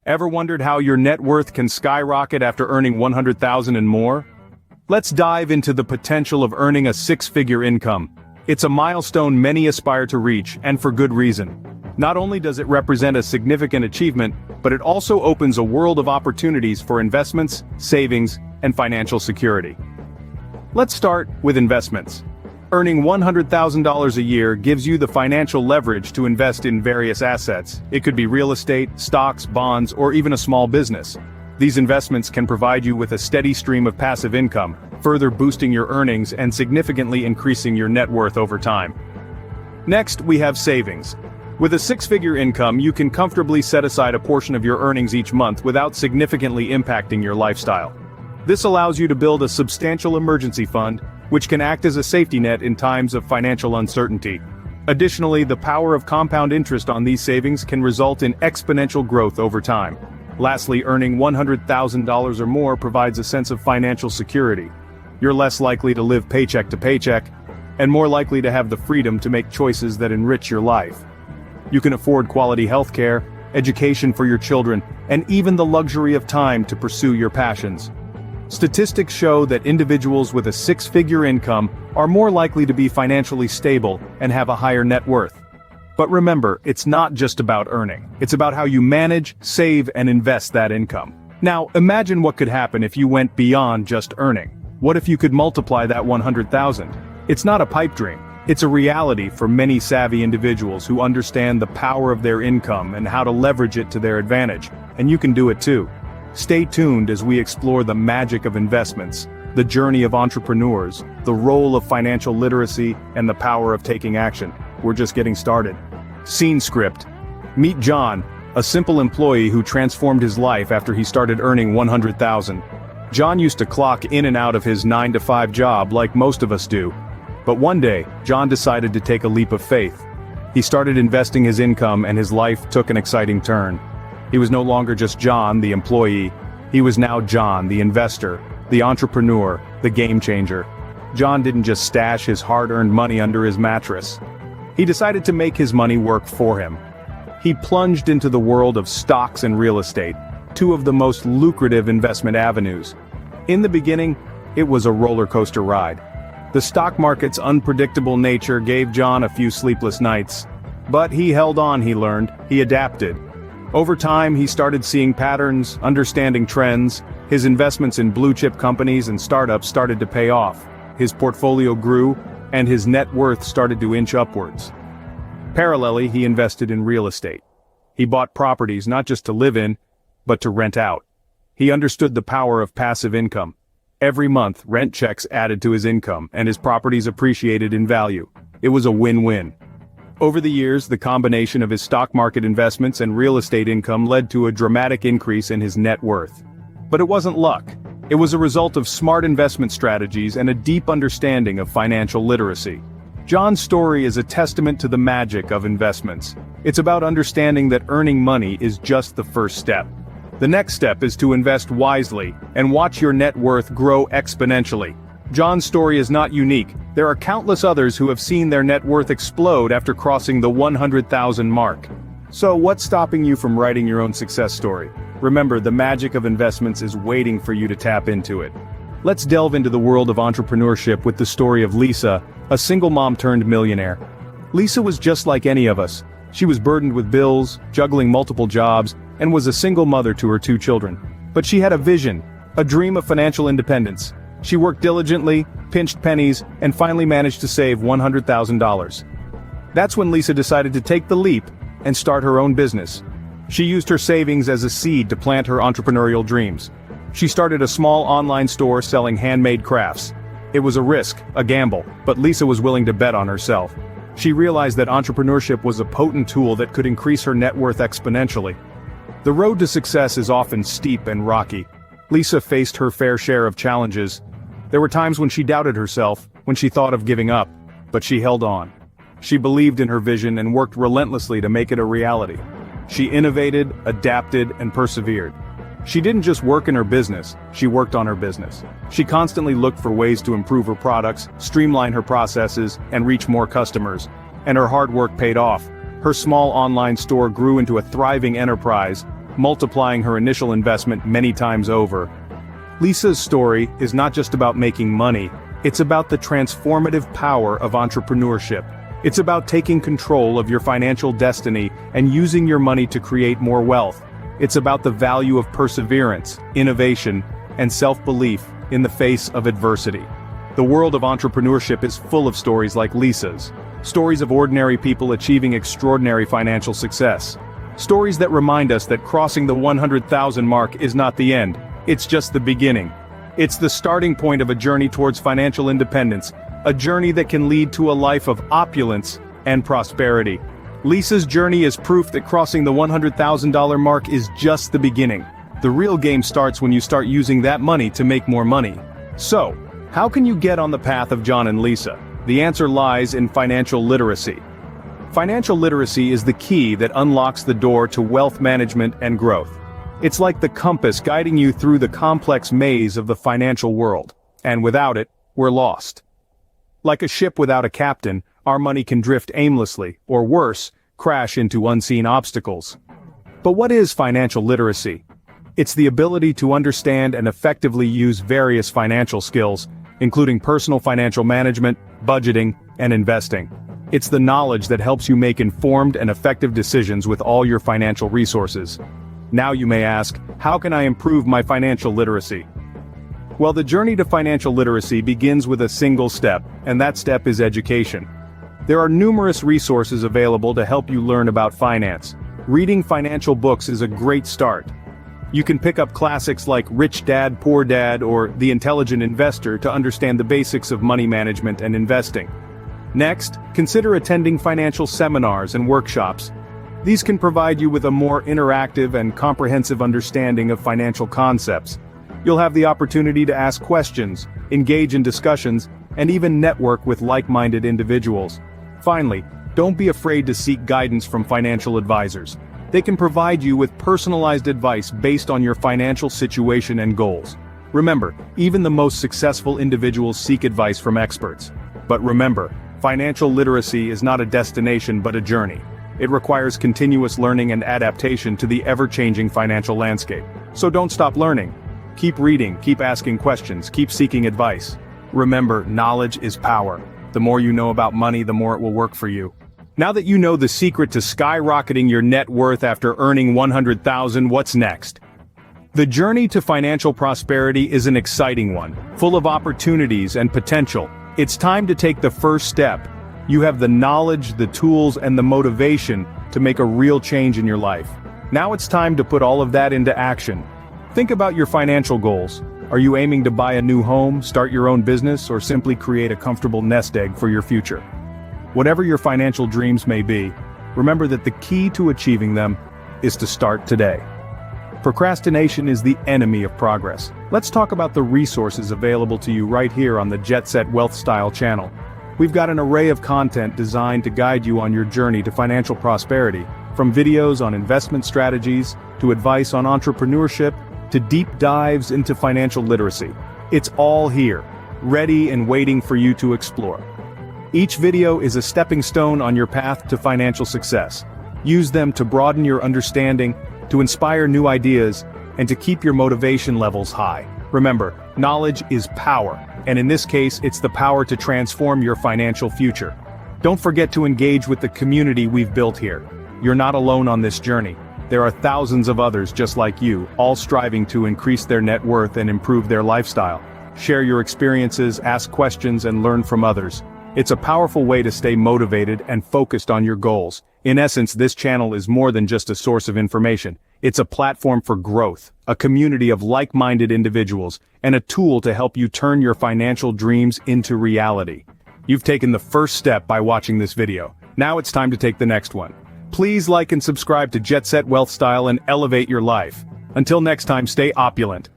Ever wondered how your net worth can skyrocket after earning 100,000 and more? Let's dive into the potential of earning a six-figure income. It's a milestone many aspire to reach, and for good reason. Not only does it represent a significant achievement, but it also opens a world of opportunities for investments, savings, and financial security. Let's start with investments. Earning $100,000 a year gives you the financial leverage to invest in various assets. It could be real estate, stocks, bonds, or even a small business. These investments can provide you with a steady stream of passive income, further boosting your earnings and significantly increasing your net worth over time. Next, we have savings. With a six-figure income, you can comfortably set aside a portion of your earnings each month without significantly impacting your lifestyle. This allows you to build a substantial emergency fund, which can act as a safety net in times of financial uncertainty. Additionally, the power of compound interest on these savings can result in exponential growth over time. Lastly, earning $100,000 or more provides a sense of financial security. You're less likely to live paycheck to paycheck, and more likely to have the freedom to make choices that enrich your life. You can afford quality healthcare, education for your children, and even the luxury of time to pursue your passions. Statistics show that individuals with a six-figure income are more likely to be financially stable and have a higher net worth. But remember, it's not just about earning. It's about how you manage, save, and invest that income. Now, imagine what could happen if you went beyond just earning. What if you could multiply that 100,000? It's not a pipe dream. It's a reality for many savvy individuals who understand the power of their income and how to leverage it to their advantage, and you can do it too. Stay tuned as we explore the magic of investments, the journey of entrepreneurs, the role of financial literacy, and the power of taking action. We're just getting started. Scene script. Meet John, a simple employee who transformed his life after he started earning 100,000. John used to clock in and out of his 9-to-5 job like most of us do. But one day, John decided to take a leap of faith. He started investing his income and his life took an exciting turn. He was no longer just John, the employee. He was now John, the investor, the entrepreneur, the game changer. John didn't just stash his hard-earned money under his mattress. He decided to make his money work for him. He plunged into the world of stocks and real estate, two of the most lucrative investment avenues. In the beginning, it was a roller coaster ride. The stock market's unpredictable nature gave John a few sleepless nights. But he held on, he learned, he adapted. Over time, he started seeing patterns, understanding trends. His investments in blue-chip companies and startups started to pay off. His portfolio grew, and his net worth started to inch upwards. Parallelly, he invested in real estate. He bought properties not just to live in, but to rent out. He understood the power of passive income. Every month, rent checks added to his income, and his properties appreciated in value. It was a win-win. Over the years, the combination of his stock market investments and real estate income led to a dramatic increase in his net worth. But it wasn't luck. It was a result of smart investment strategies and a deep understanding of financial literacy. John's story is a testament to the magic of investments. It's about understanding that earning money is just the first step. The next step is to invest wisely and watch your net worth grow exponentially. John's story is not unique. There are countless others who have seen their net worth explode after crossing the 100,000 mark. So what's stopping you from writing your own success story? Remember, the magic of investments is waiting for you to tap into it. Let's delve into the world of entrepreneurship with the story of Lisa, a single mom turned millionaire. Lisa was just like any of us. She was burdened with bills, juggling multiple jobs, and was a single mother to her two children. But she had a vision, a dream of financial independence. She worked diligently, pinched pennies, and finally managed to save $100,000. That's when Lisa decided to take the leap and start her own business. She used her savings as a seed to plant her entrepreneurial dreams. She started a small online store selling handmade crafts. It was a risk, a gamble, but Lisa was willing to bet on herself. She realized that entrepreneurship was a potent tool that could increase her net worth exponentially. The road to success is often steep and rocky. Lisa faced her fair share of challenges. There were times when she doubted herself, when she thought of giving up, but she held on. She believed in her vision and worked relentlessly to make it a reality. She innovated, adapted, and persevered. She didn't just work in her business, she worked on her business. She constantly looked for ways to improve her products, streamline her processes, and reach more customers. And her hard work paid off. Her small online store grew into a thriving enterprise, multiplying her initial investment many times over. Lisa's story is not just about making money, it's about the transformative power of entrepreneurship. It's about taking control of your financial destiny and using your money to create more wealth. It's about the value of perseverance, innovation, and self-belief in the face of adversity. The world of entrepreneurship is full of stories like Lisa's. Stories of ordinary people achieving extraordinary financial success. Stories that remind us that crossing the 100,000 mark is not the end, it's just the beginning. It's the starting point of a journey towards financial independence, a journey that can lead to a life of opulence and prosperity. Lisa's journey is proof that crossing the $100,000 mark is just the beginning. The real game starts when you start using that money to make more money. So, how can you get on the path of John and Lisa? The answer lies in financial literacy. Financial literacy is the key that unlocks the door to wealth management and growth. It's like the compass guiding you through the complex maze of the financial world. And without it, we're lost. Like a ship without a captain, our money can drift aimlessly, or worse, crash into unseen obstacles. But what is financial literacy? It's the ability to understand and effectively use various financial skills, including personal financial management, budgeting, and investing. It's the knowledge that helps you make informed and effective decisions with all your financial resources. Now you may ask, how can I improve my financial literacy? Well, the journey to financial literacy begins with a single step, and that step is education. There are numerous resources available to help you learn about finance. Reading financial books is a great start. You can pick up classics like Rich Dad, Poor Dad, or The Intelligent Investor to understand the basics of money management and investing. Next, consider attending financial seminars and workshops. These can provide you with a more interactive and comprehensive understanding of financial concepts. You'll have the opportunity to ask questions, engage in discussions, and even network with like-minded individuals. Finally, don't be afraid to seek guidance from financial advisors. They can provide you with personalized advice based on your financial situation and goals. Remember, even the most successful individuals seek advice from experts. But remember, financial literacy is not a destination but a journey. It requires continuous learning and adaptation to the ever-changing financial landscape. So don't stop learning. Keep reading, keep asking questions, keep seeking advice. Remember, knowledge is power. The more you know about money, the more it will work for you. Now that you know the secret to skyrocketing your net worth after earning $100,000, what's next? The journey to financial prosperity is an exciting one, full of opportunities and potential. It's time to take the first step. You have the knowledge, the tools, and the motivation to make a real change in your life. Now it's time to put all of that into action. Think about your financial goals. Are you aiming to buy a new home, start your own business, or simply create a comfortable nest egg for your future? Whatever your financial dreams may be, remember that the key to achieving them is to start today. Procrastination is the enemy of progress. Let's talk about the resources available to you right here on the Jetset Wealthstyle channel. We've got an array of content designed to guide you on your journey to financial prosperity, from videos on investment strategies, to advice on entrepreneurship, to deep dives into financial literacy. It's all here, ready and waiting for you to explore. Each video is a stepping stone on your path to financial success. Use them to broaden your understanding, to inspire new ideas, and to keep your motivation levels high. Remember, knowledge is power, and in this case, it's the power to transform your financial future. Don't forget to engage with the community we've built here. You're not alone on this journey. There are thousands of others just like you, all striving to increase their net worth and improve their lifestyle. Share your experiences, ask questions, and learn from others. It's a powerful way to stay motivated and focused on your goals. In essence, this channel is more than just a source of information. It's a platform for growth, a community of like-minded individuals, and a tool to help you turn your financial dreams into reality. You've taken the first step by watching this video. Now it's time to take the next one. Please like and subscribe to Jetset Wealthstyle and elevate your life. Until next time, stay opulent.